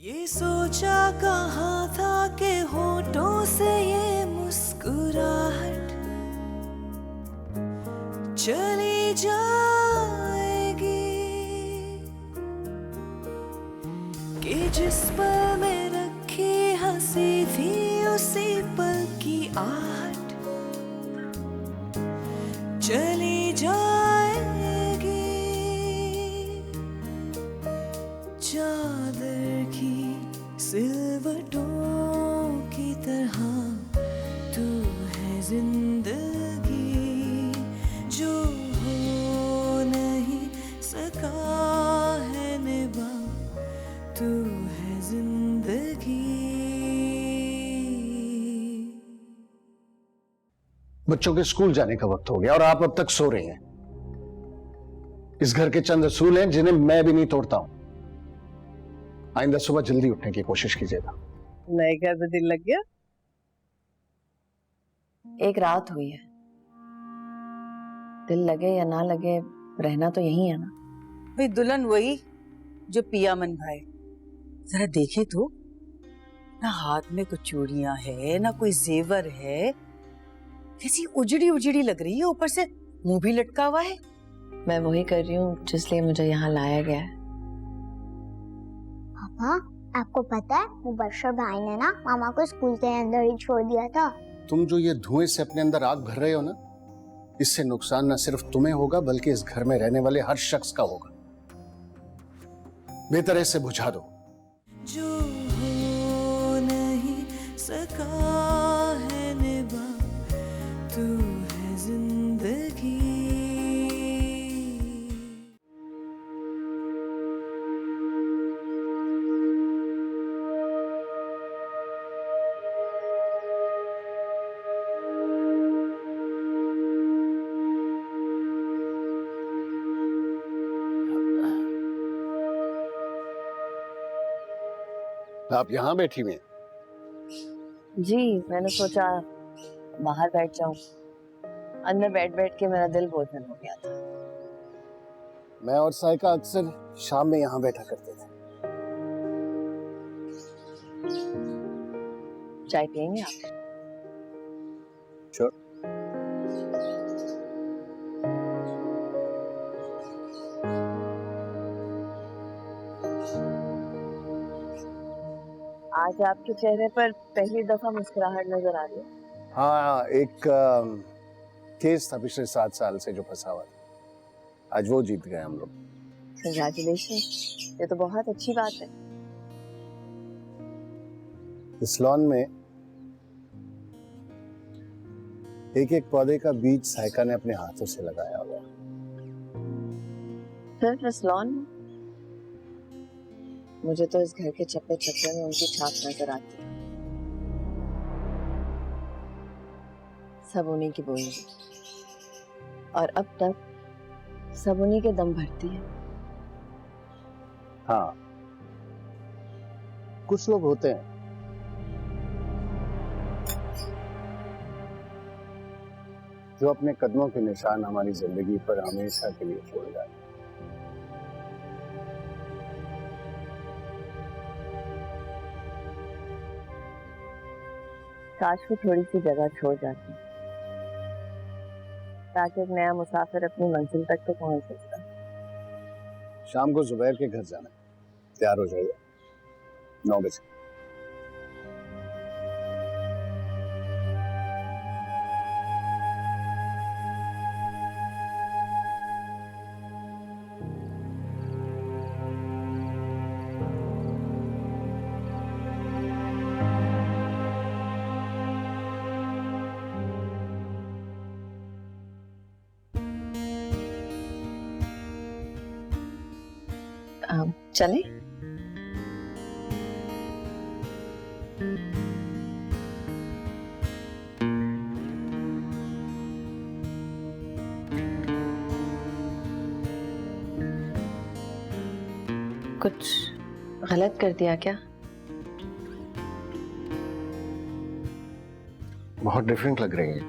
ये सोचा कहाँ था कि होठों से ये मुस्कुराहट चली जाएगी, कि जिस पल में रखी हंसी थी उसी पल की आहट चली जाएगी। चादर की सिलवटों की तरह तू है जिंदगी, जो हो नहीं सका है निभा, तू है जिंदगी। बच्चों के स्कूल जाने का वक्त हो गया और आप अब तक सो रही हैं। इस घर के चंद असूल हैं जिन्हें मैं भी नहीं तोड़ता हूं। आइंदा सुबह जल्दी उठने की कोशिश कीजिएगा। नए घर में दिल लग गया? एक रात हुई है, दिल लगे या ना लगे रहना तो यही है ना। भाई दुल्हन वही जो पिया मन भाए। जरा देखे तो, ना हाथ में कुछ चूड़ियां है ना कोई जेवर है, कैसी उजड़ी उजड़ी लग रही है, ऊपर से मुंह भी लटका हुआ है। मैं वही कर रही हूँ जिसलिए मुझे यहाँ लाया गया है। पापा, आपको पता है मुबश्शिर भाई ने ना मामा को स्कूल के अंदर ही छोड़ दिया था। तुम जो ये धुएं से अपने अंदर आग भर रहे हो ना, इससे नुकसान न सिर्फ तुम्हें होगा बल्कि इस घर में रहने वाले हर शख्स का होगा। बेहतर इसे बुझा दो। जो हो नहीं सका है निभा, तू है जिंदगी। आप यहां बैठी हुई हैं? जी, मैंने सोचा बाहर बैठ जाऊं। अंदर बैठ बैठ के मेरा दिल बोझल हो गया था। मैं और साइका अक्सर शाम में यहां बैठा करते थे। चाय पियेंगे आप? श्योर। आज आपके चेहरे पर पहली दफा मुस्कुराहट नजर आ रही है। हाँ, एक केस था पिछले 7 साल से जो फंसा हुआ था। आज वो जीत गए हम लोग। कंग्रेचुलेशन, ये तो बहुत अच्छी बात है। इस लॉन में एक एक पौधे का बीज साइका ने अपने हाथों से लगाया हुआ। सिर्फ इस लॉन में? मुझे तो इस घर के चप्पे चप्पे में उनकी छाप नजर आती है। सब उन्हीं की बोई है और अब तक सब उन्हीं के दम भरती है। हाँ, कुछ लोग होते हैं जो अपने कदमों के निशान हमारी जिंदगी पर हमेशा के लिए छोड़ जाते हैं। काश वो थोड़ी सी जगह छोड़ जाती ताकि एक नया मुसाफिर अपनी मंजिल तक तो पहुंच सकता। शाम को जुबैर के घर जाना है, तैयार हो जाइए 9 बजे। चले? कुछ गलत कर दिया क्या? बहुत डिफरेंट लग रही है।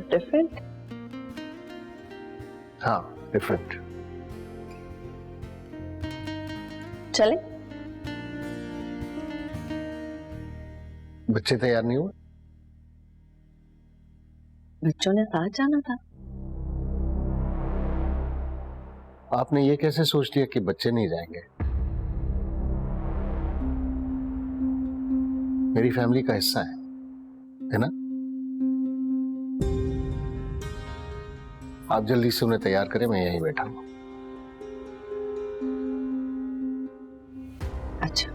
डिफरेंट? हाँ, डिफरेंट। चले? बच्चे तैयार नहीं हुए? बच्चों ने साथ जाना था। आपने ये कैसे सोच लिया कि बच्चे नहीं जाएंगे? मेरी फैमिली का हिस्सा है ना? आप जल्दी से उन्हें तैयार करें, मैं यहीं बैठा हूं। अच्छा।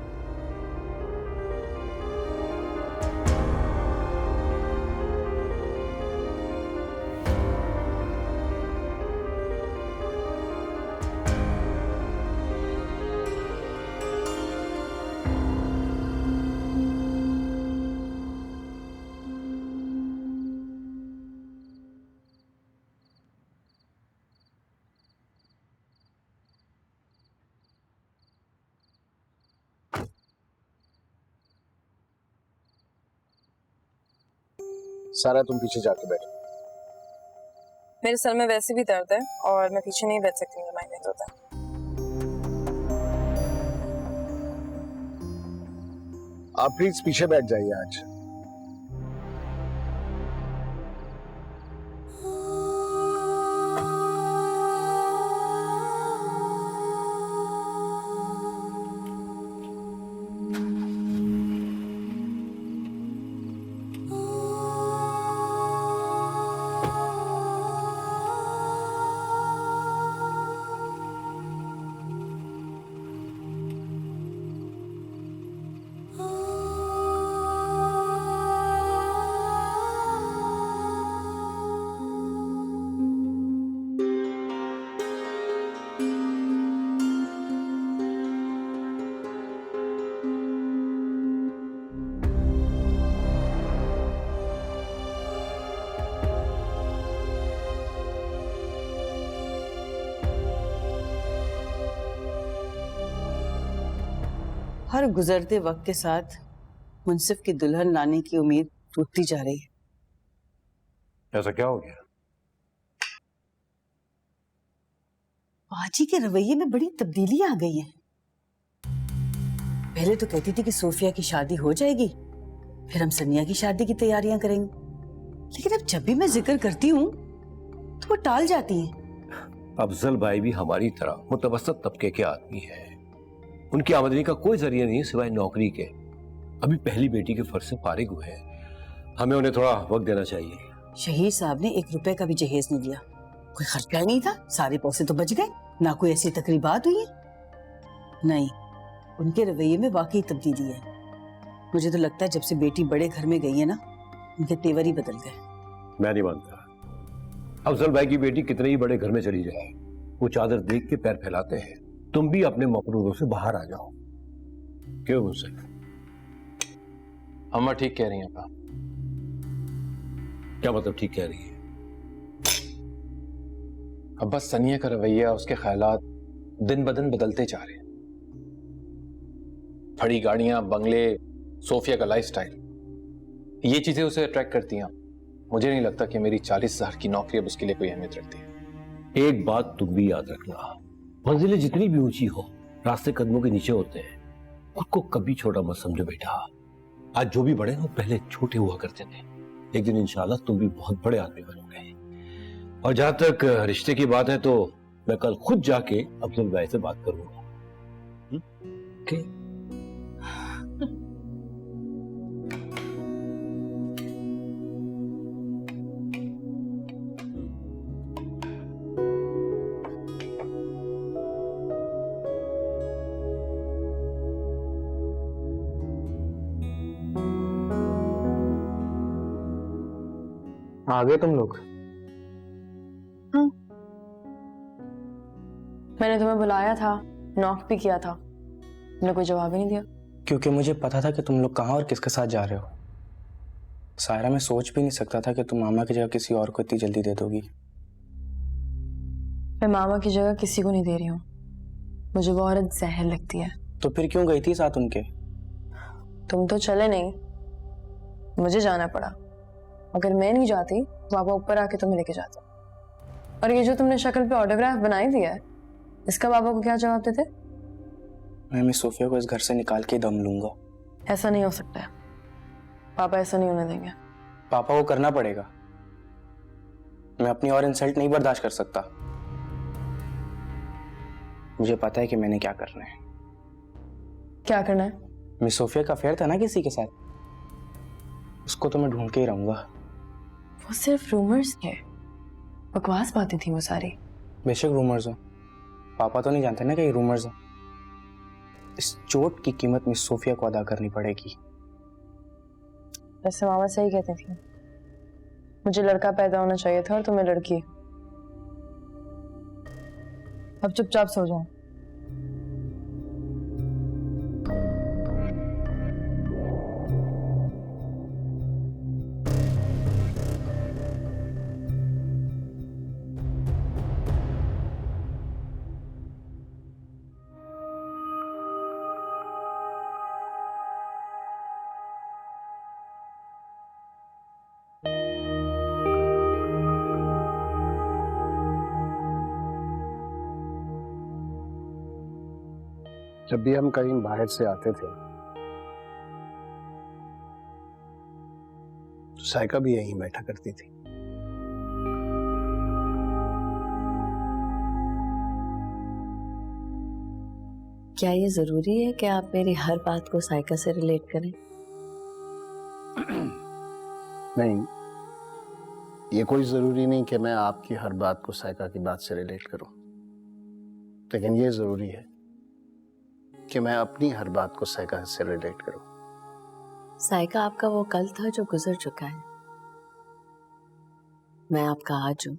सारा तुम पीछे जाके बैठो। मेरे सर में वैसे भी दर्द है और मैं पीछे नहीं बैठ सकती, मेरा माइग्रेन होता है। आप प्लीज पीछे बैठ जाइए आज। हर गुजरते वक्त के साथ मुंसिफ की दुल्हन लाने की उम्मीद टूटती जा रही है। ऐसा क्या हो गया? बाजी के रवैये में बड़ी तब्दीली आ गई है। पहले तो कहती थी कि सोफिया की शादी हो जाएगी, फिर हम सनिया की शादी की तैयारियां करेंगे, लेकिन अब जब भी मैं जिक्र करती हूँ तो वो टाल जाती हैं। अफजल भाई भी हमारी तरह मुतवस्सत तबके के आदमी हैं। उनकी आमदनी का कोई जरिया नहीं है सिवाय नौकरी के। अभी पहली बेटी के फर्ज से फारिग हुए हैं, हमें उन्हें थोड़ा वक्त देना चाहिए। शहीद साहब ने 1 रुपए का भी जहेज नहीं दिया, कोई खर्चा ही नहीं था, सारे पैसे तो बच गए, ना कोई ऐसी तकरीबात हुई है। नहीं, उनके रवैये में वाकई तब्दीली है। मुझे तो लगता है जब से बेटी बड़े घर में गई है ना, उनके तेवर ही बदल गए। मैं नहीं मानता। अफजल भाई की बेटी कितने ही बड़े घर में चली जाए, वो चादर देख के पैर फैलाते हैं। तुम भी अपने मकरूरों से बाहर आ जाओ। क्यों मुझसे? अम्मा ठीक कह रही हैं पापा। क्या मतलब ठीक कह रही है? अब बस सनिया का रवैया, उसके ख्यालात दिन ब दिन बदलते जा रहे हैं। बड़ी गाड़ियां, बंगले, सोफिया का लाइफस्टाइल, ये चीजें उसे अट्रैक्ट करती हैं। मुझे नहीं लगता कि मेरी 40,000 की नौकरी अब उसके लिए कोई अहमियत रखती है। एक बात तुम भी याद रखना, मंजिलें जितनी भी ऊंची हो, रास्ते कदमों के नीचे होते हैं। खुद को कभी छोटा मत समझो बेटा। आज जो भी बड़े हो पहले छोटे हुआ करते थे। एक दिन इंशाल्लाह तुम भी बहुत बड़े आदमी बनोगे। और जहां तक रिश्ते की बात है तो मैं कल खुद जाके अफजल भाई से बात करूंगा। ओके? आ गए तुम लोग? मैंने तुम्हें बुलाया था, नॉक भी किया था, तुमने कोई जवाब ही नहीं दिया। क्योंकि मुझे पता था कि तुम लोग कहाँ और किसके साथ जा रहे हो। सायरा, मैं सोच भी नहीं सकता था कि तुम मामा की जगह किसी और को इतनी जल्दी दे दोगी। मैं मामा की जगह किसी को नहीं दे रही हूँ, मुझे वो औरत जहर लगती है। तो फिर क्यों गई थी साथ उनके? तुम तो चले नहीं, मुझे जाना पड़ा। अगर मैं नहीं जाती पापा ऊपर आके तुम्हें लेके जाते। और ये जो तुमने शक्ल पे ऑटोग्राफ बनाई हुई है, इसका पापा को क्या जवाब देते? मैं मिस सोफिया को इस घर से निकाल के दम लूंगा। ऐसा नहीं हो सकता है, पापा ऐसा नहीं होने देंगे। पापा को करना पड़ेगा। मैं अपनी और इंसल्ट नहीं बर्दाश्त कर सकता। मुझे पता है कि मैंने क्या करना है। क्या करना है? मिस सोफिया का अफेयर था ना किसी के साथ, उसको तो मैं ढूंढ के ही रहूंगा। वो सिर्फ रूमर्स थे, बकवास बातें थी वो सारी। बेशक रूमर्स हो, पापा तो नहीं जानते ना कि ये रूमर्स हो। इस चोट की कीमत मिस सोफिया को अदा करनी पड़ेगी। वैसे मामा सही कहती थी, मुझे लड़का पैदा होना चाहिए था और तुम्हें लड़की। अब चुपचाप सो जाओ। जब भी हम कहीं बाहर से आते थे तो साइका भी यहीं बैठा करती थी। क्या ये जरूरी है कि आप मेरी हर बात को साइका से रिलेट करें? नहीं, ये कोई जरूरी नहीं कि मैं आपकी हर बात को साइका की बात से रिलेट करूं, लेकिन ये जरूरी है कि मैं अपनी हर बात को साइका से रिलेट करूं। साइका आपका वो कल था जो गुजर चुका है। मैं आपका आज हूं,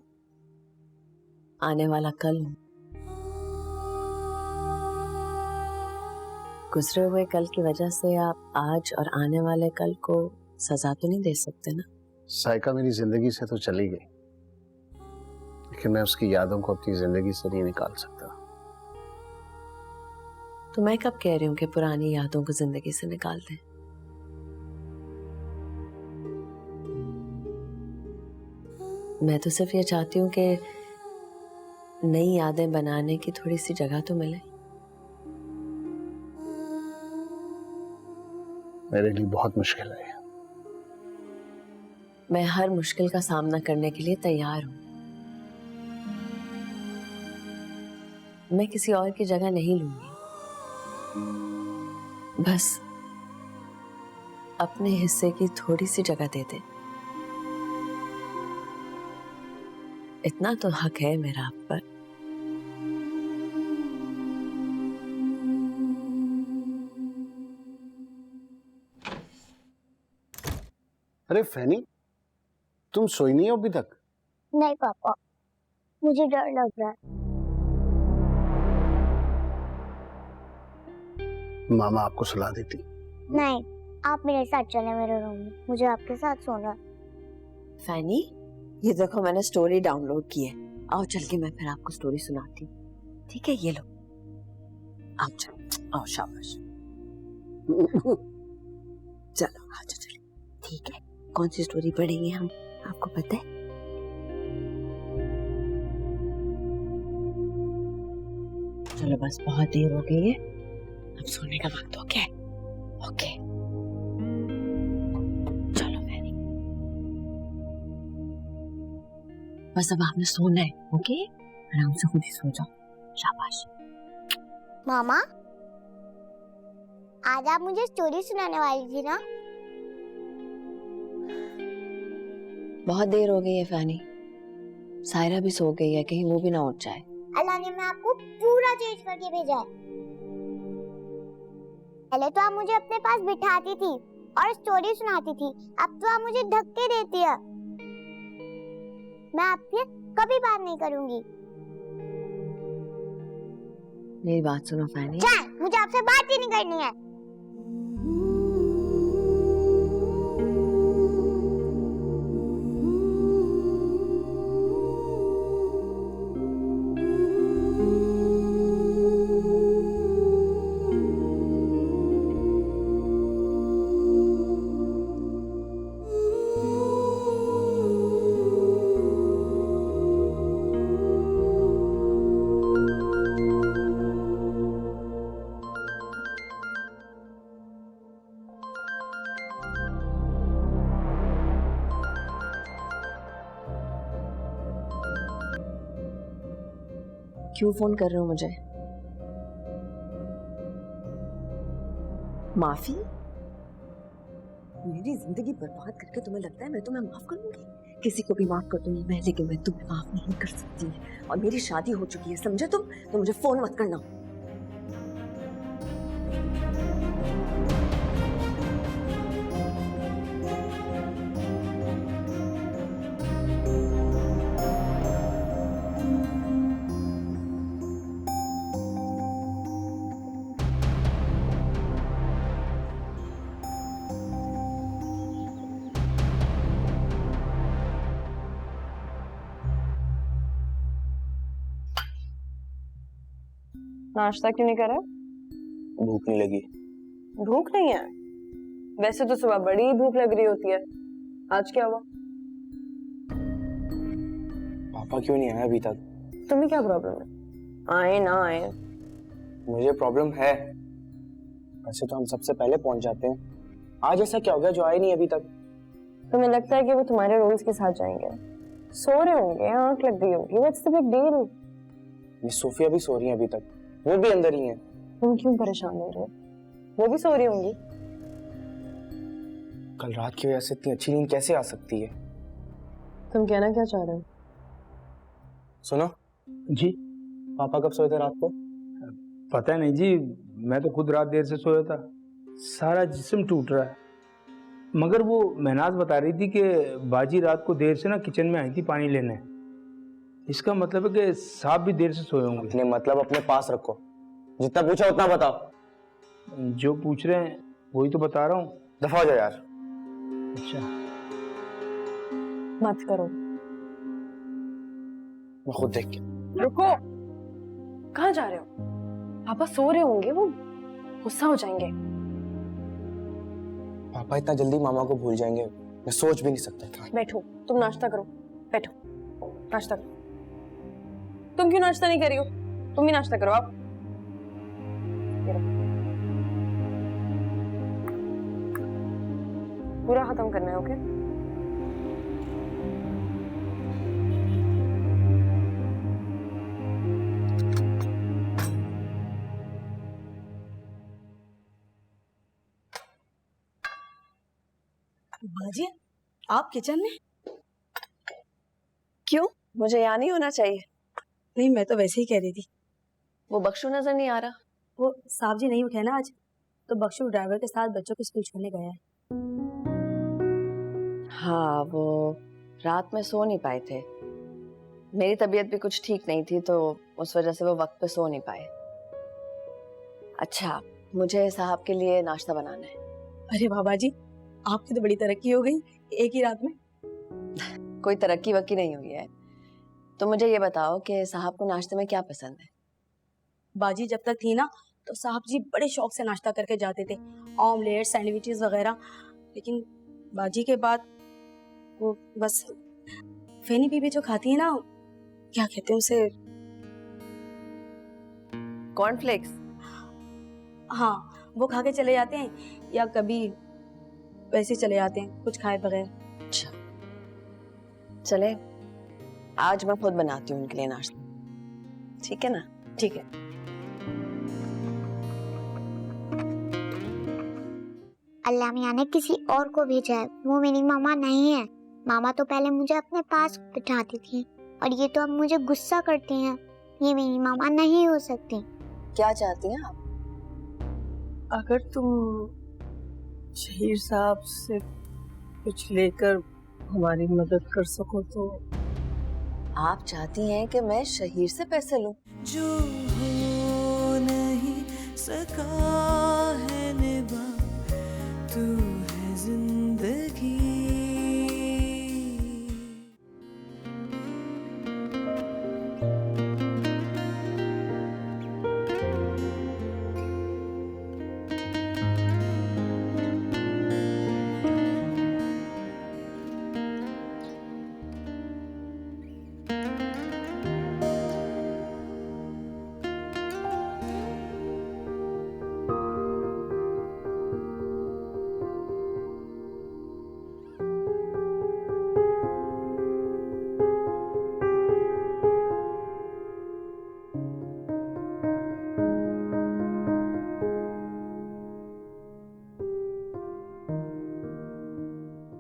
आने वाला कल हूं। गुजरे हुए कल की वजह से आप आज और आने वाले कल को सजा तो नहीं दे सकते ना। साइका मेरी जिंदगी से तो चली गई, लेकिन मैं उसकी यादों को अपनी जिंदगी से नहीं निकाल सकता। तो मैं कब कह रही हूँ कि पुरानी यादों को जिंदगी से निकाल दें? मैं तो सिर्फ ये चाहती हूँ कि नई यादें बनाने की थोड़ी सी जगह तो मिले। मेरे लिए बहुत मुश्किल है। मैं हर मुश्किल का सामना करने के लिए तैयार हूं। मैं किसी और की जगह नहीं लूंगी, बस अपने हिस्से की थोड़ी सी जगह दे दे। इतना तो हक है मेरा आप पर। अरे फैनी, तुम सोई नहीं हो अभी तक? नहीं पापा, मुझे डर लग रहा है। मामा आपको सुला देती। नहीं, आप मेरे साथ चले मेरे रूम में, मुझे आपके साथ सोना। फैनी, ये देखो मैंने स्टोरी डाउनलोड की है। आओ चल के मैं फिर आपको स्टोरी सुनाती हूँ। ठीक है, ये लो। आओ चलो, आओ शाबाश। चलो आ जाओ, चलो। ठीक है, कौन सी स्टोरी पढ़ेंगे हम, आपको पता है? चलो बस, बहुत देर हो गई है, अब सोने का वक्त हो गया है। ओके चलो फैनी, बस अब आपने सोना है। ओके, आराम से खुद ही सो जाओ। शाबाश। मामा, आज आप मुझे स्टोरी सुनाने वाली थी ना? बहुत देर हो गई है फैनी, सायरा भी सो गई है, कहीं वो भी ना उठ जाए। अल्लाह ने मैं आपको पूरा चेंज करके भेजा है। पहले तो आप मुझे अपने पास बिठाती थी और स्टोरी सुनाती थी, अब तो आप मुझे धक्के देती है। मैं आपसे कभी बात नहीं करूंगी। मेरी बात सुनो फैनी। मुझे आपसे बात ही नहीं करनी है। क्यों फोन कर रहे हो मुझे? माफी? मेरी जिंदगी बर्बाद करके तुम्हें लगता है मैं तुम्हें माफ कर दूंगी? किसी को भी माफ कर दूंगी मैं, लेकिन मैं तुम्हें माफ नहीं कर सकती। और मेरी शादी हो चुकी है, समझे तुम? तो मुझे फोन मत करना। नाश्ता क्यों नहीं करा? भूख नहीं लगी। भूख नहीं है? वैसे तो सुबह बड़ी भूख लग रही होती है, आज क्या हुआ? पापा क्यों नहीं आए अभी तक? तुम्हें क्या प्रॉब्लम है? आए ना आए, मुझे प्रॉब्लम है। वैसे तो हम सबसे पहले पहुंच जाते हैं, आज ऐसा क्या हो गया जो आए नहीं अभी तक? तुम्हें लगता है कि वो तुम्हारे रोल्स के साथ जाएंगे? सो रहे होंगे, आंख लग गई होगी, व्हाट्स द बिग डील? ये सोफिया भी सो रही है अभी तक, वो भी अंदर ही है। तुम क्यों परेशान हो रहे हो? वो भी सो रही होंगी। कल रात की वजह से इतनी अच्छी नींद कैसे आ सकती है? तुम कहना क्या चाह रहे हो? सुनो जी पापा कब सोए थे रात को? पता नहीं जी, मैं तो खुद रात देर से सोया था, सारा जिस्म टूट रहा है। मगर वो महनाज बता रही थी कि बाजी रात को देर से ना किचन में आई थी पानी लेने। इसका मतलब है कि साहब भी देर से सोए होंगे। अपने मतलब अपने पास रखो, जितना पूछा उतना बताओ। जो पूछ रहे हैं वही तो बता रहा हूँ। दफा हो जाओ यार। अच्छा मत करो। मैं खुद देख के। रुको, कहाँ जा रहे हो? पापा सो रहे होंगे, वो गुस्सा हो जाएंगे। पापा इतना जल्दी मामा को भूल जाएंगे मैं सोच भी नहीं सकता। बैठो, तुम नाश्ता करो, बैठो नाश्ता करो। तुम क्यों नाश्ता नहीं कर रही हो? तुम भी नाश्ता करो आप। पूरा खत्म करना है, ओके? बाजी, आप किचन में? क्यों? मुझे यहाँ नहीं होना चाहिए। नहीं, मैं तो वैसे ही कह रही थी। वो बख्शू नजर नहीं आ रहा? वो साहब जी नहीं उठे ना आज, तो बख्शू ड्राइवर के साथ बच्चों को स्कूल छोड़ने गया है। हाँ, वो रात में सो नहीं पाए थे। मेरी तबीयत भी कुछ ठीक नहीं थी, तो उस वजह से वो वक्त पे सो नहीं पाए। अच्छा, मुझे साहब के लिए नाश्ता बनाना है। अरे बाबा जी, आपकी तो बड़ी तरक्की हो गई एक ही रात में। कोई तरक्की वक्की नहीं हुई है। तो मुझे ये बताओ कि साहब को नाश्ते में क्या पसंद है? बाजी जब तक थी ना, तो साहब जी बड़े शौक से नाश्ता करके जाते थे, ऑमलेट, सैंडविचेस वगैरह। लेकिन बाजी के बाद वो बस फेनी बीबी जो खाती है ना, क्या कहते हैं उसे? कॉर्नफ्लेक्स। हाँ, वो खा के चले जाते हैं, या कभी वैसे चले जाते हैं कुछ खाए बगैर। अच्छा, चले आज मैं खुद बनाती हूँ उनके लिए नाश्ता, ठीक है ना? ठीक है। अल्लाह मियां ने किसी और को भेजा है, वो मेरी मामा नहीं है। मामा तो पहले मुझे अपने पास बिठाती थी, और ये तो अब मुझे गुस्सा करती हैं। ये मेरी मामा नहीं हो सकती। क्या चाहती हैं आप? अगर तुम शहीर साहब से कुछ लेकर हमारी मदद कर सको तो। आप चाहती हैं कि मैं शहीर से पैसे लूं? जो हो नहीं सका है निभा, तू है जिंदगी।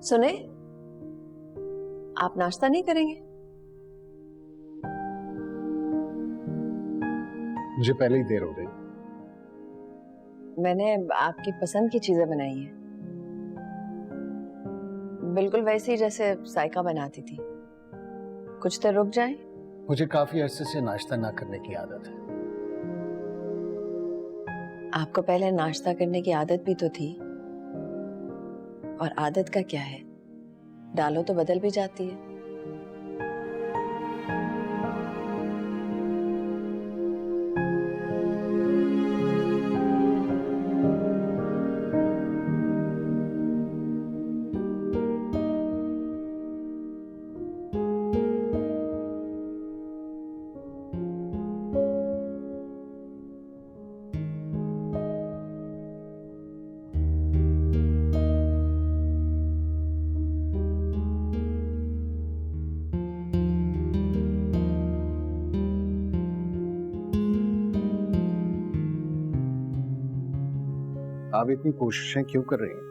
सुने, आप नाश्ता नहीं करेंगे? मुझे पहले ही देर हो गई। मैंने आपकी पसंद की चीजें बनाई हैं, बिल्कुल वैसे ही जैसे साइका बनाती थी। कुछ देर रुक जाएं? मुझे काफी अरसे से नाश्ता ना करने की आदत है। आपको पहले नाश्ता करने की आदत भी तो थी, और आदत का क्या है, डालो तो बदल भी जाती है। आप इतनी कोशिशें क्यों कर रही हैं?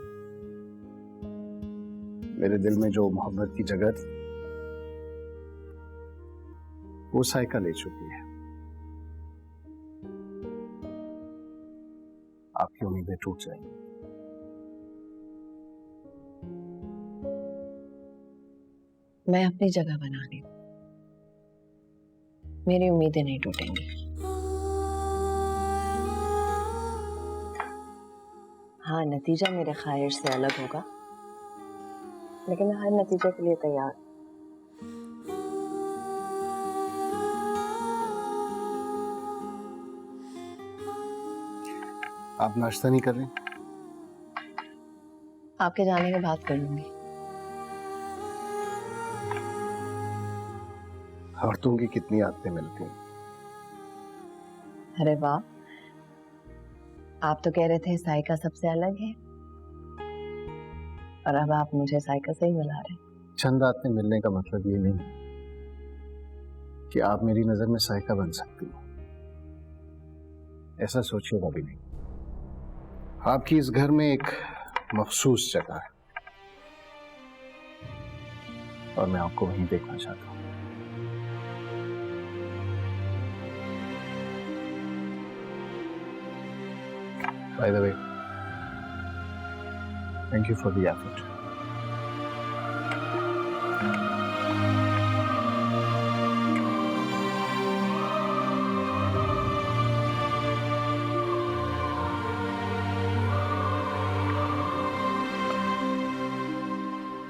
मेरे दिल में जो मोहब्बत की जगह थी वो साइका ले चुकी है। आपकी उम्मीदें टूट जाएंगी। मैं अपनी जगह बना रही हूँ, मेरी उम्मीदें नहीं टूटेंगी। हाँ, नतीजा मेरे ख्वाहिश से अलग होगा, लेकिन मैं हर नतीजे के लिए तैयार। आप नाश्ता नहीं कर रहे? आपके जाने के बाद कर लूंगी। औरतों की कितनी आदतें मिलती हैं। अरे वाह, आप तो कह रहे थे साइका सबसे अलग है, और अब आप मुझे साइका से ही मिला रहे हैं। चंद आदतें मिलने का मतलब ये नहीं कि आप मेरी नजर में साइका बन सकती हो। ऐसा सोचिएगा भी नहीं। आपकी इस घर में एक मखसूस जगह है और मैं आपको वहीं देखना चाहता हूं। By the way, thank you for the effort.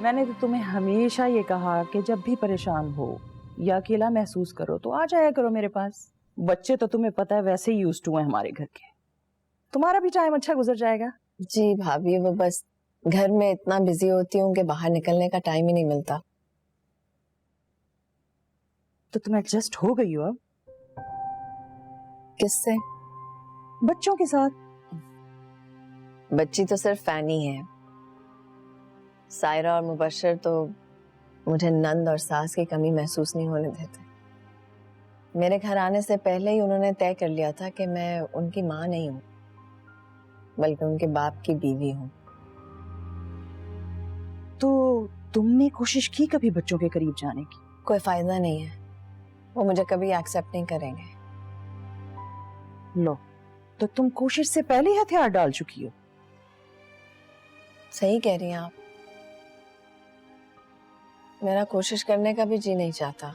मैंने तो तुम्हें हमेशा ये कहा कि जब भी परेशान हो या अकेला महसूस करो तो आ जाया करो मेरे पास। बच्चे तो तुम्हें पता है वैसे ही यूज्ड टू हैं हमारे घर के, तुम्हारा भी टाइम अच्छा गुजर जाएगा। जी भाभी, वो बस घर में इतना बिजी होती हूँ कि बाहर निकलने का टाइम ही नहीं मिलता। तो तुम एडजस्ट हो गई हो अब? किससे? बच्चों के साथ। बच्ची तो सिर्फ फैनी है। सायरा और मुबश्शिर तो मुझे नंद और सास की कमी महसूस नहीं होने देते। मेरे घर आने से पहले ही उन्होंने तय कर लिया था कि मैं उनकी माँ नहीं हूँ, बल्कि उनके बाप की बीवी हूँ। तो तुमने कोशिश की कभी बच्चों के करीब जाने की? कोई फायदा नहीं है, वो मुझे कभी एक्सेप्ट नहीं करेंगे। लो, तो तुम कोशिश से पहले ही हथियार डाल चुकी हो। सही कह रही हैं आप, मेरा कोशिश करने का भी जी नहीं चाहता।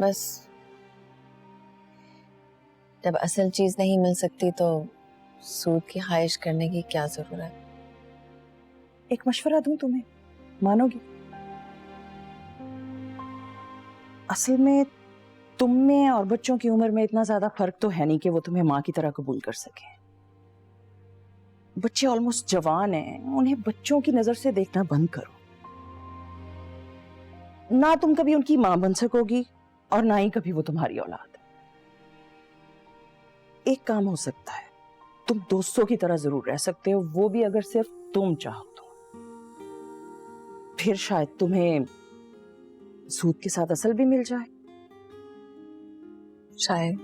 बस जब असल चीज नहीं मिल सकती तो सूद की ख्वाहिश करने की क्या जरूरत। एक मशवरा दूं तुम्हें, मानोगी? असल में तुम में और बच्चों की उम्र में इतना ज्यादा फर्क तो है नहीं कि वो तुम्हें माँ की तरह कबूल कर सके। बच्चे ऑलमोस्ट जवान हैं, उन्हें बच्चों की नजर से देखना बंद करो। ना तुम कभी उनकी मां बन सकोगी और ना ही कभी वो तुम्हारी औलाद। एक काम हो सकता है, तुम दोस्तों की तरह जरूर रह सकते हो, वो भी अगर सिर्फ तुम चाहो तो। फिर शायद तुम्हें सूद के साथ असल भी मिल जाए। शायद।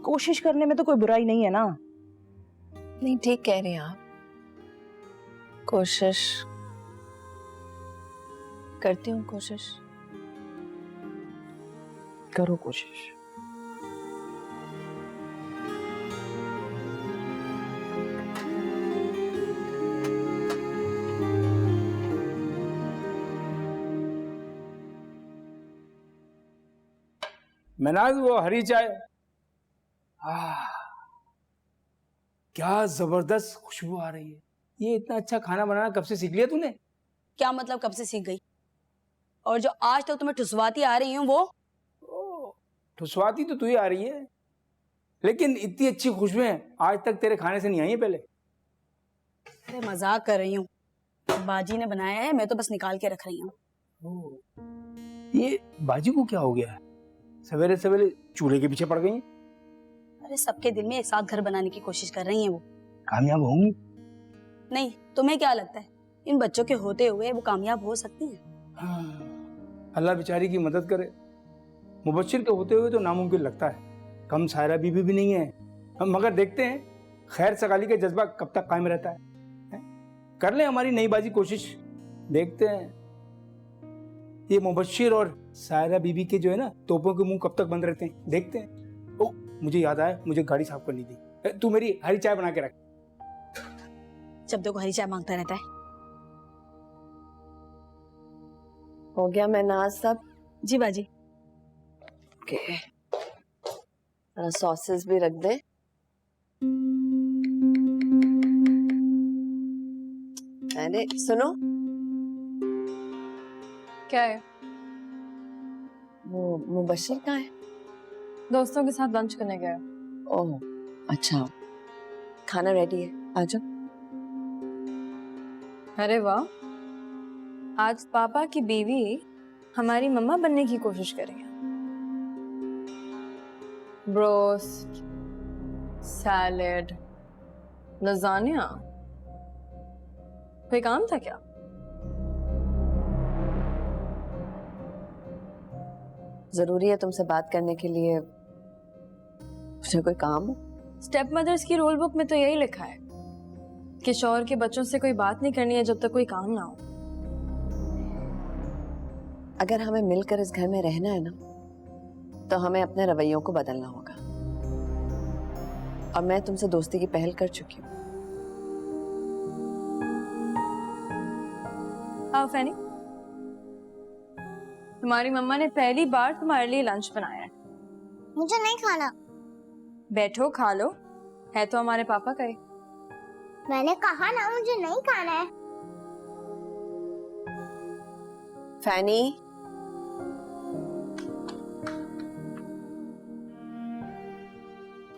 कोशिश करने में तो कोई बुराई नहीं है ना। नहीं, ठीक कह रही हैं आप, कोशिश करती हूँ, कोशिश करो कोशिश। महनाज वो हरी चाय, क्या जबरदस्त खुशबू आ रही है। ये इतना अच्छा खाना बनाना कब से सीख लिया तूने? क्या मतलब कब से सीख गई? और जो आज तक तुम्हें ठुसवाती आ रही हूँ वो? ठुसवाती तो तू ही आ रही है, लेकिन इतनी अच्छी खुशबुएं आज तक तेरे खाने से नहीं आई है पहले। अरे मजाक कर रही हूँ, बाजी ने बनाया है, मैं तो बस निकाल के रख रही हूँ। ये बाजी को क्या हो गया है? सवेरे सवेरे चूल्हे के पीछे पड़ गई। अरे सबके दिल में एक साथ घर बनाने की कोशिश कर रही हैं वो। कामयाब होंगी? नहीं, तुम्हें क्या लगता है इन बच्चों के होते हुए वो कामयाब हो सकती हैं? हाँ, अल्लाह बेचारी की मदद करे। मुबश्शिर के होते हुए तो नामुमकिन लगता है, कम सायरा बीबी भी नहीं है। मगर देखते हैं खैर सगाली का जज्बा कब तक कायम रहता है। कर ले हमारी नई बाजी कोशिश, देखते हैं ये मुबश्शिर और सायरा बीबी के जो है ना तोपों के मुंह कब तक बंद रहते हैं, देखते हैं। ओ मुझे याद आया, मुझे गाड़ी साफ करनी थी। तू मेरी हरी चाय बना के रख। जब देखो हरी चाय मांगता रहता है। हो गया महनाज सब? जी बाजी। ओके, सॉसेस भी रख दे। अरे सुनो, क्या है? वो मुबश्शिर कहाँ है? दोस्तों के साथ लंच करने गया। ओह अच्छा, खाना रेडी है, आ जाओ। अरे वाह, आज पापा की बीवी हमारी मम्मा बनने की कोशिश करेंगे। ब्रोस्ट, सैलेड, लजानिया, कोई काम था क्या? जरूरी है तुमसे बात करने के लिए? मुझे कोई काम हो? स्टेप मदर्स की रूल बुक में तो यही लिखा है कि शौहर के बच्चों से कोई बात नहीं करनी है जब तक कोई काम ना हो। अगर हमें मिलकर इस घर में रहना है ना, तो हमें अपने रवैयों को बदलना होगा। और मैं तुमसे दोस्ती की पहल कर चुकी हूँ। आओ फैनी, तुम्हारी मम्मा ने पहली बार तुम्हारे लिए लंच बनाया है। मुझे नहीं खाना। बैठो खा लो, है तो हमारे पापा का ही। मैंने कहा ना मुझे नहीं खाना है। फैनी,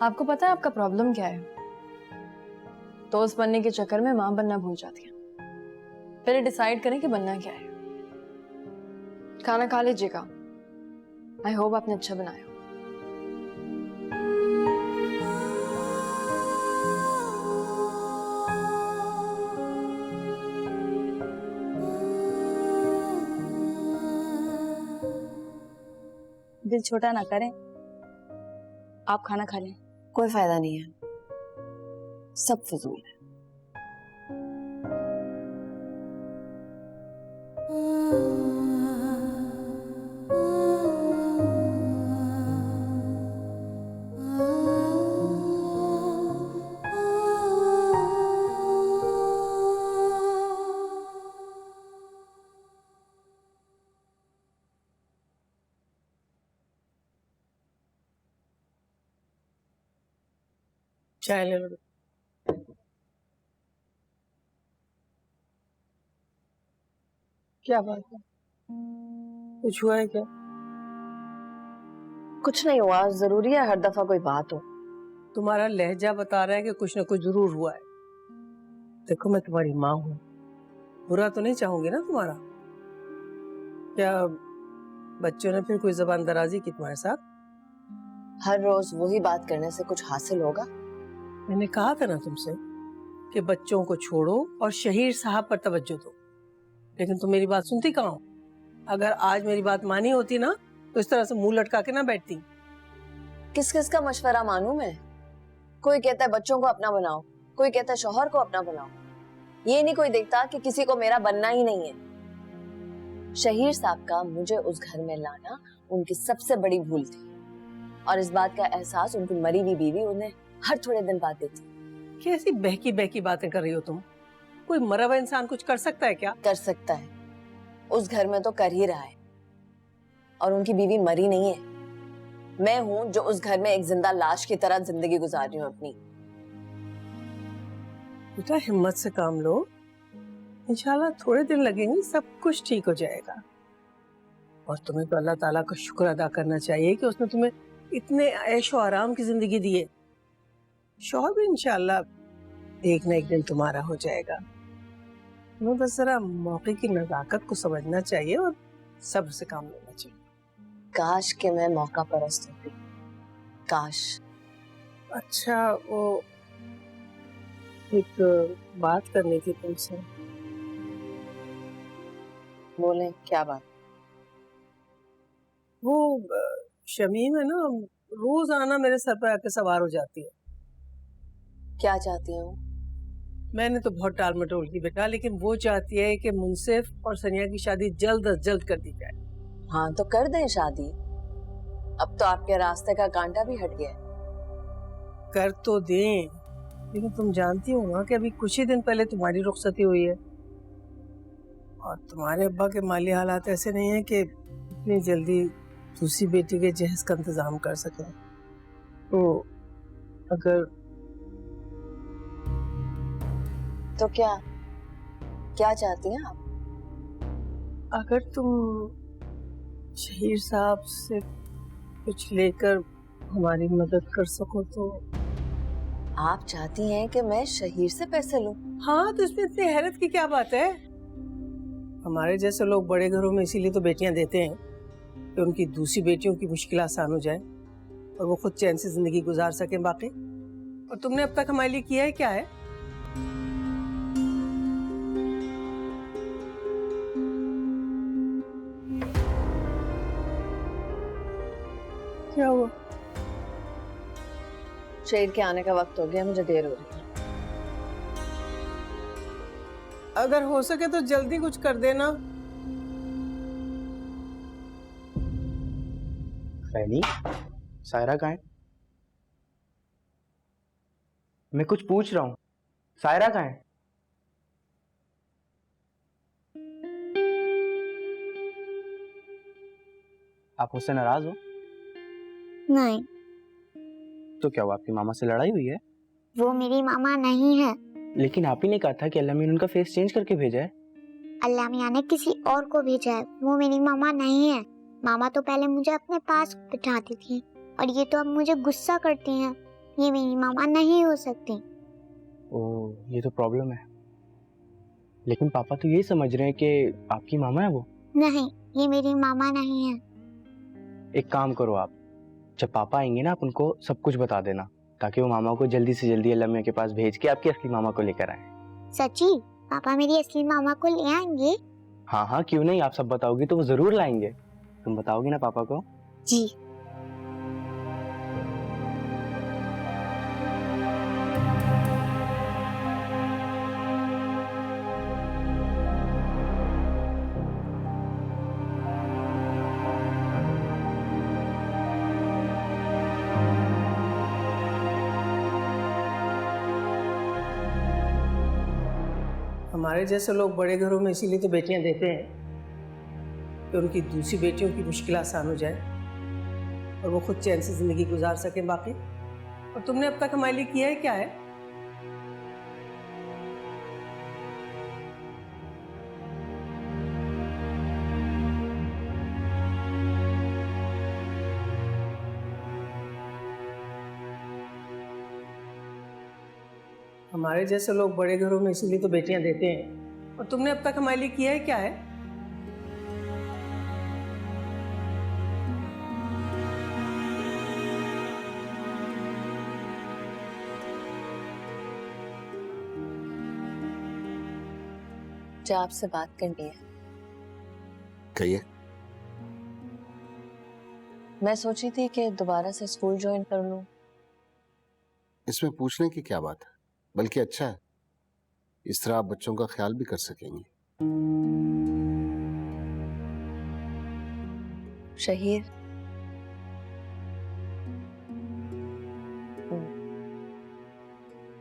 आपको पता है आपका प्रॉब्लम क्या है? दोस्त बनने के चक्कर में मां बनना भूल जाती है। पहले डिसाइड करें कि बनना क्या है। खाना खा लीजिएगा। आई होप आपने अच्छा बनाया। दिल छोटा ना करें, आप खाना खा लें। कोई फायदा नहीं है, सब फिजूल है। चाय ले लो। क्या बात है, कुछ हुआ है क्या? कुछ नहीं हुआ, जरूरी है हर दफा कोई बात हो? तुम्हारा लहजा बता रहा है कि कुछ ना कुछ जरूर हुआ है। देखो मैं तुम्हारी माँ हूँ, बुरा तो नहीं चाहूंगी ना तुम्हारा। क्या बच्चों ने फिर कोई जबान दराजी की तुम्हारे साथ? हर रोज वही बात करने से कुछ हासिल होगा? मैंने कहा था ना तुमसे कि बच्चों को छोड़ो और शहीर साहब पर तवज्जो दो, लेकिन तुम मेरी बात सुनती कहाँ हो? अगर आज मेरी बात मानी होती ना तो इस तरह से मुंह लटका के ना बैठती। किस किस का मशवरा मानूं मैं? कोई कहता है बच्चों को अपना बनाओ, कोई कहता है शौहर को अपना बनाओ, ये नहीं कोई देखता कि किसी को मेरा बनना ही नहीं है। शहीर साहब का मुझे उस घर में लाना उनकी सबसे बड़ी भूल थी, और इस बात का एहसास उनकी मरी हुई बीवी उन्हें हर थोड़े दिन बाद देती। कैसी बहकी बहकी बातें कर रही हो तुम? कोई मरा हुआ इंसान कुछ कर सकता है क्या? कर सकता है, उस घर में तो कर ही रहा है। और उनकी बीवी मरी नहीं है, मैं हूं जो उस घर में एक जिंदा लाश की तरह जिंदगी गुजार रही हूं अपनी। बेटा हिम्मत से काम लो, इंशाल्लाह थोड़े दिन लगेंगे, सब कुछ ठीक हो जाएगा। और तुम्हें तो अल्लाह ताला का शुक्र अदा करना चाहिए कि उसने तुम्हें इतने ऐशो आराम की जिंदगी दी है। शौहर भी इंशाल्लाह एक न एक दिन तुम्हारा हो जाएगा। तुम्हें बस जरा मौके की नजाकत को समझना चाहिए और सब्र से काम लेना चाहिए। काश कि मैं मौका परस्त होती, काश। अच्छा, वो एक बात करनी थी तुमसे। बोले, क्या बात? वो शमीम है ना, रोज आना मेरे सर पर आके सवार हो जाती है। क्या चाहती हूँ? मैंने तो बहुत टाल मटोल की बेटा, लेकिन वो चाहती है कि मुंसिफ और सनिया की शादी जल्द अज जल्द कर दी जाए। हाँ तो कर दें शादी, अब तो आपके रास्ते का कांटा भी हट गया है। कर तो दें, लेकिन तुम जानती हो ना कि अभी कुछ ही दिन पहले तुम्हारी रुखसती हुई है, और तुम्हारे अब्बा के माली हालात ऐसे नहीं है कि इतनी जल्दी दूसरी बेटी के जहेज का इंतजाम कर सके। तो अगर तो क्या चाहती हैं आप? अगर तुम शहीर साहब से कुछ लेकर हमारी मदद कर सको तो। आप चाहती हैं कि मैं शहीर से पैसे लूं? हाँ, तो इसमें इतनी हैरत की क्या बात है? हमारे जैसे लोग बड़े घरों में इसीलिए तो बेटियां देते हैं कि उनकी दूसरी बेटियों की मुश्किल आसान हो जाए और वो खुद चैन से जिंदगी गुजार सकें बाकी। और तुमने अब तक हमारे लिए किया है क्या है? क्या हुआ? शहीर के आने का वक्त हो गया, मुझे देर हो रही है। अगर हो सके तो जल्दी कुछ कर देना। फैनी, सायरा कहाँ है? मैं कुछ पूछ रहा हूँ, सायरा कहाँ है? आप मुझसे नाराज हो? नहीं, तो क्या हुआ, आपकी मामा से लड़ाई हुई है? वो मेरी मामा नहीं है। लेकिन आप ही ने कहा था कि अल्लाह ने उनका फेस चेंज करके भेजा है। अल्लाह मियां ने किसी और को भेजा है, वो मेरी मामा नहीं है। मामा तो पहले मुझे अपने पास बिठाती थी, और ये तो अब मुझे गुस्सा करती हैं। ये मेरी मामा नहीं हो सकती। ओह, ये तो प्रॉब्लम है। लेकिन पापा तो यही समझ रहे हैं कि आपकी मामा है वो। नहीं, ये मेरी मामा नहीं है। एक काम करो, आप जब पापा आएंगे ना, आप उनको सब कुछ बता देना, ताकि वो मामा को जल्दी से जल्दी अल्लाह मियां के पास भेज के आपकी असली मामा को लेकर आए। सच्ची? पापा मेरी असली मामा को ले आएंगे? हाँ हाँ, क्यों नहीं, आप सब बताओगी तो वो जरूर लाएंगे। तुम बताओगी ना पापा को? जी। हमारे जैसे लोग बड़े घरों में इसीलिए तो बेटियां देते हैं कि उनकी दूसरी बेटियों की मुश्किल आसान हो जाए और वो खुद चैन से जिंदगी गुजार सकें बाकी। और तुमने अब तक हमारे लिए किया है क्या है? हमारे जैसे लोग बड़े घरों में इसीलिए तो बेटियां देते हैं, और तुमने अब तक हमारे लिए किया है क्या है? मुझे आपसे बात करनी है। कहिए। मैं सोची थी कि दोबारा से स्कूल ज्वाइन कर लूं। इसमें पूछने की क्या बात है, बल्कि अच्छा है, इस तरह आप बच्चों का ख्याल भी कर सकेंगे। शहीर,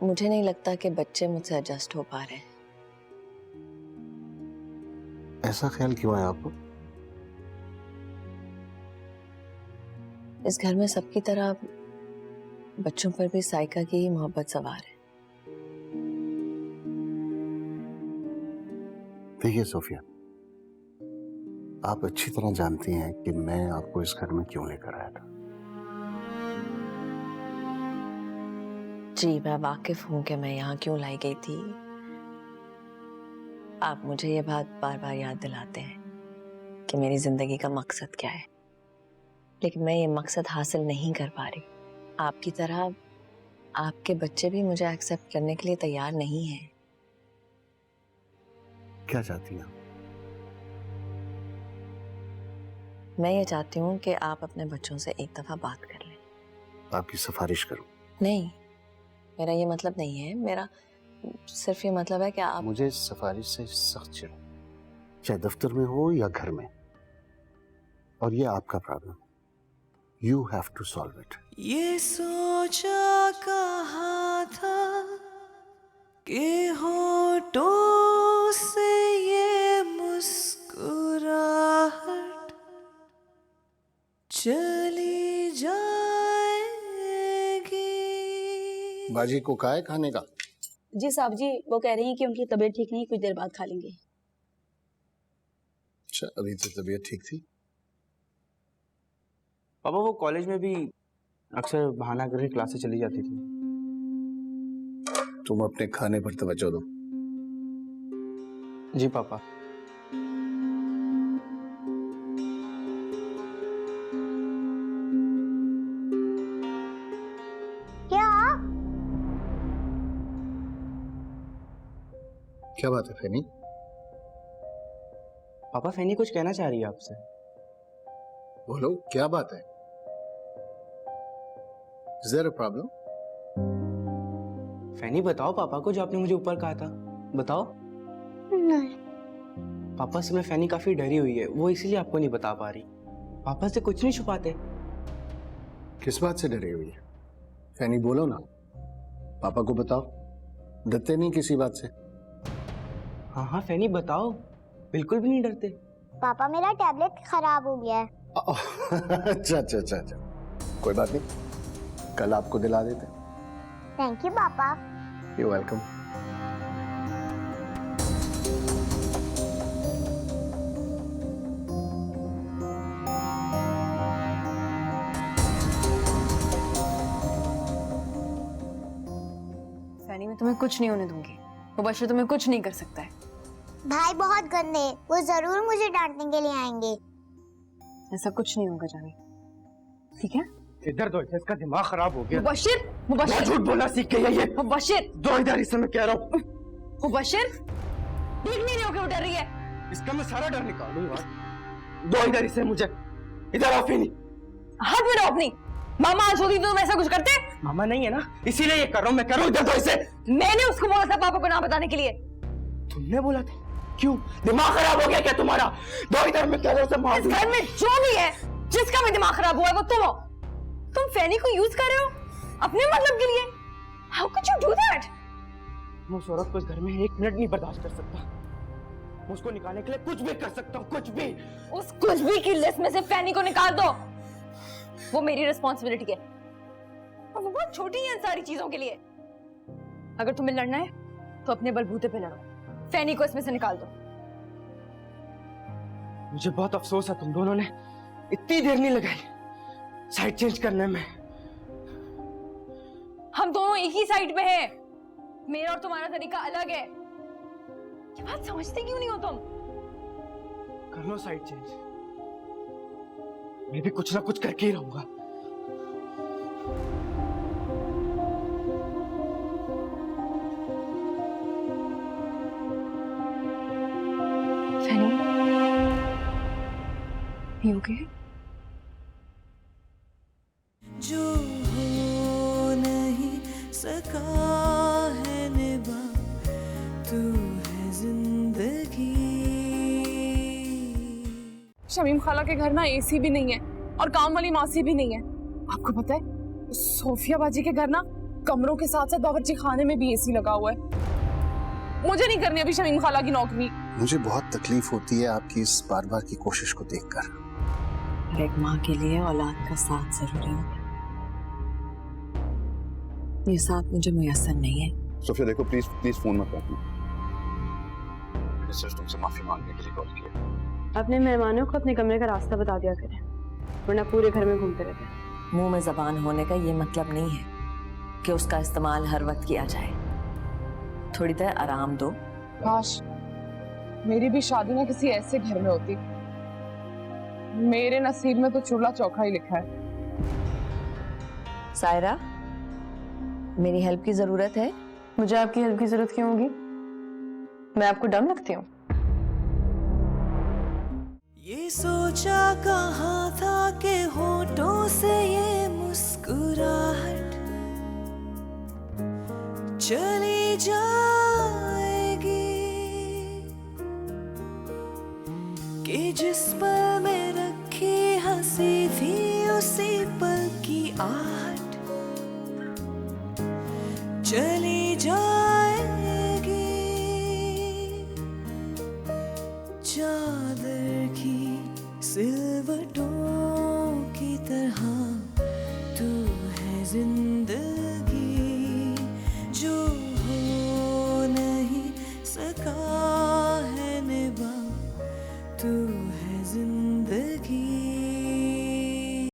मुझे नहीं लगता कि बच्चे मुझसे एडजस्ट हो पा रहे हैं। ऐसा ख्याल क्यों है आपको? इस घर में सबकी तरह बच्चों पर भी साइका की ही मोहब्बत सवार है। देखिए सोफिया, आप अच्छी तरह जानती हैं कि मैं आपको इस घर में क्यों लेकर आया था। जी, मैं वाकिफ हूं कि मैं यहाँ क्यों लाई गई थी। आप मुझे ये बात बार बार याद दिलाते हैं कि मेरी जिंदगी का मकसद क्या है, लेकिन मैं ये मकसद हासिल नहीं कर पा रही। आपकी तरह आपके बच्चे भी मुझे एक्सेप्ट करने के लिए तैयार नहीं हैं। क्या चाहती हैं? मैं ये चाहती हूँ कि आप अपने बच्चों से एक दफा बात कर लें। आपकी सिफारिश करूं? नहीं, मेरा ये मतलब नहीं है। मेरा सिर्फ ये मतलब है कि आप मुझे सिफारिश से सख्त चिढ़, चाहे दफ्तर में हो या घर में, और ये आपका problem. You have to solve it. ये सोचा कहा था कि होठों से ये मुस्कुराहट चली जाएगी। बाजी को कहा है खाने का? जी साहब जी, वो कह रही हैं कि उनकी तबीयत ठीक नहीं, कुछ देर बाद खा लेंगे। अच्छा, अभी तो तबीयत ठीक थी। पापा वो कॉलेज में भी अक्सर बहाना करके क्लास से चली जाती थी। तुम अपने खाने पर तवज्जो दो। जी पापा। क्या बात है फैनी? पापा फैनी कुछ कहना चाह रही है आपसे। बोलो, क्या बात है? Is there a problem? फैनी बताओ पापा को जो आपने मुझे ऊपर कहा था, बताओ। नहीं। पापा से मैं फैनी काफी डरी हुई है, वो इसीलिए आपको नहीं बता पा रही। पापा से कुछ नहीं छुपाते। किस बात से डरी हुई है? फैनी बोलो ना, पापा को बताओ। डरते नहीं किसी बात से? हाँ हाँ फैनी बताओ, बिल्कुल भी नहीं डरते। पापा मेरा टैबलेट खराब हो गया है। अच्छा अच्छा अच्छा अच्छा, कोई बात नहीं, कल आपको दिला देते। थैंक यू पापा। You welcome. फैनी, मैं तुम्हें कुछ नहीं होने दूंगी। मुबशिर तुम्हें कुछ नहीं कर सकता है। भाई बहुत गंदे, वो जरूर मुझे डांटने के लिए आएंगे। ऐसा कुछ नहीं होगा जानी, ठीक है? इधर दो, इसका दिमाग खराब हो गया। मुबशिर, मुबशिर झूठ बोलना सीख गई है ये। मुबशिर, दो इधर, इससे मैं कह रहा हूँ। मुबशिर, देख नहीं रहे हो कि वो डर रही है? इसका मैं सारा डर निकालूंगा। दो इधर इसे मुझे। इधर आओ फैनी। हाथ में रहो अपनी। मामा आज होती तो तुम ऐसा कुछ करते? मामा नहीं है ना, इसीलिए ये कर रहा हूँ मैं। करो इधर दो इसे। मैंने उसको बोला था पापा को ना बताने के लिए। तुमने बोला था? क्यों? दिमाग खराब हो गया क्या तुम्हारा? दो इधर, मैं कह रहा हूँ मार इस घर में जो भी है, जिसका भी दिमाग खराब हुआ है वो तुम हो। तुम फैनी को यूज कर रहे हो अपने मतलब के लिए। How could you do that? मैं उस औरत को इस घर में 1 मिनट नहीं बर्दाश्त कर सकता। मैं उसको निकालने के लिए कुछ भी कर सकता हूँ, कुछ भी। उस कुछ भी की लिस्ट में से फैनी को निकाल दो, वो मेरी रिस्पॉन्सिबिलिटी है। और वो बहुत छोटी है इन सारी चीजों के लिए। अगर तुम्हें लड़ना है तो अपने बलबूते पे लड़ो। फैनी को इसमें से निकाल दो। मुझे बहुत अफसोस है, तुम दोनों ने इतनी देर नहीं लगाई साइड चेंज करने में। हम दोनों एक ही साइड पे हैं। मेरा और तुम्हारा तरीका अलग है। ये बात समझते क्यों नहीं हो तुम? कर लो साइड चेंज, मैं भी कुछ ना कुछ करके ही रहूंगा। फैनी, you okay? जो हो नहीं सका है निभा, तू शमीम खाला के घर ना एसी भी नहीं है और काम वाली मासी भी नहीं है। आपको पता है सोफिया बाजी के घर ना कमरों के साथ साथ बावर्ची खाने में भी एसी लगा हुआ है। मुझे नहीं करनी अभी शमीम खाला की नौकरी। मुझे बहुत तकलीफ होती है आपकी इस बार बार की कोशिश को देखकर। हर एक माँ के लिए औलाद का साथ जरूरी होता है। ये साथ मुझे मुयस्सर नहीं है। सोफिया देखो, प्लीज प्लीज फोन मत रखना। मैंने सिर्फ तुमसे माफी मांगने के लिए कॉल किया। अपने मेहमानों को अपने कमरे का रास्ता बता दिया करें, वरना पूरे घर में घूमते रहते हैं। मुंह में जबान होने का ये मतलब नहीं है कि उसका इस्तेमाल हर वक्त किया जाए। थोड़ी देर आराम दो। काश मेरी भी शादी ना किसी ऐसे घर में होती। मेरे नसीब में तो चूल्हा चौखा ही लिखा है। सायरा, मेरी हेल्प की जरूरत है? मुझे आपकी हेल्प की जरूरत क्यों होगी? मैं आपको डम लगती हूँ? ये सोचा कहाँ था कि होठों से ये मुस्कुराहट चली जाएगी, कि जिस पल में रखी हंसी थी उसी पल की आहट चली जाएगी। चादर की सिलवटों की तरह तू है जिंदगी, जो हो नहीं सका है निभा, तू है जिंदगी।